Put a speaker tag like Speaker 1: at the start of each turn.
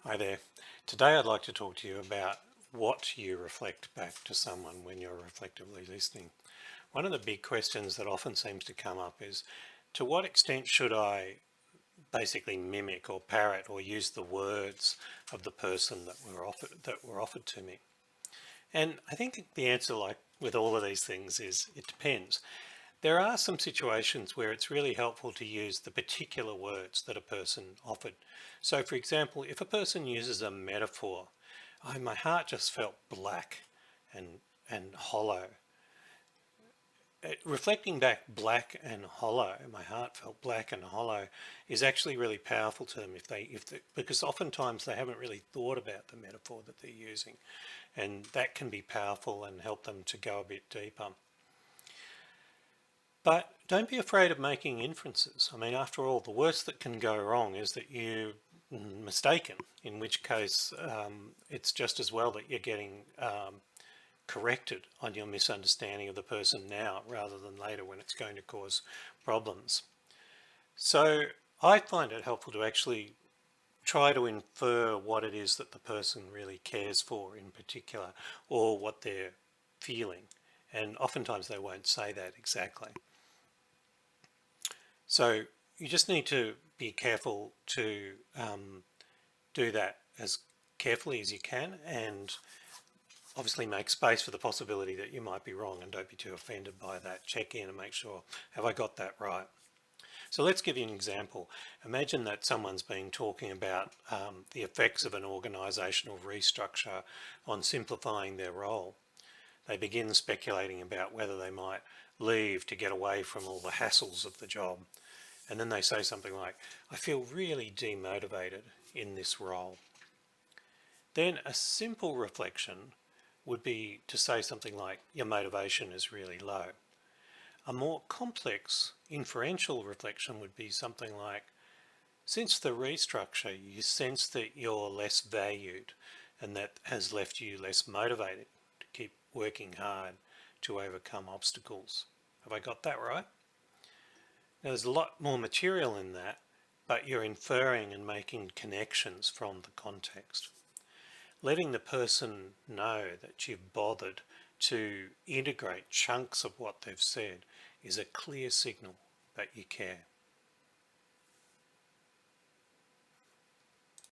Speaker 1: Hi there. Today I'd like to talk to you about what you reflect back to someone when you're reflectively listening. One of the big questions that often seems to come up is, to what extent should I basically mimic or parrot or use the words of the person that were offered to me? And I think the answer, like with all of these things, is it depends. There are some situations where it's really helpful to use the particular words that a person offered. So for example, if a person uses a metaphor, my heart just felt black and hollow. Reflecting back, black and hollow, my heart felt black and hollow, is actually really powerful to them because oftentimes they haven't really thought about the metaphor that they're using, and that can be powerful and help them to go a bit deeper. But don't be afraid of making inferences. I mean, after all, the worst that can go wrong is that you're mistaken, in which case it's just as well that you're getting corrected on your misunderstanding of the person now rather than later when it's going to cause problems. So I find it helpful to actually try to infer what it is that the person really cares for in particular, or what they're feeling. And oftentimes they won't say that exactly. So you just need to be careful to do that as carefully as you can, and obviously make space for the possibility that you might be wrong, and don't be too offended by that. Check in and make sure, have I got that right? So let's give you an example. Imagine that someone's been talking about the effects of an organisational restructure on simplifying their role. They begin speculating about whether they might leave to get away from all the hassles of the job. And then they say something like, I feel really demotivated in this role. Then a simple reflection would be to say something like, your motivation is really low. A more complex inferential reflection would be something like, since the restructure, you sense that you're less valued, and that has left you less motivated to keep working hard to overcome obstacles. Have I got that right? Now, there's a lot more material in that, but you're inferring and making connections from the context. Letting the person know that you've bothered to integrate chunks of what they've said is a clear signal that you care.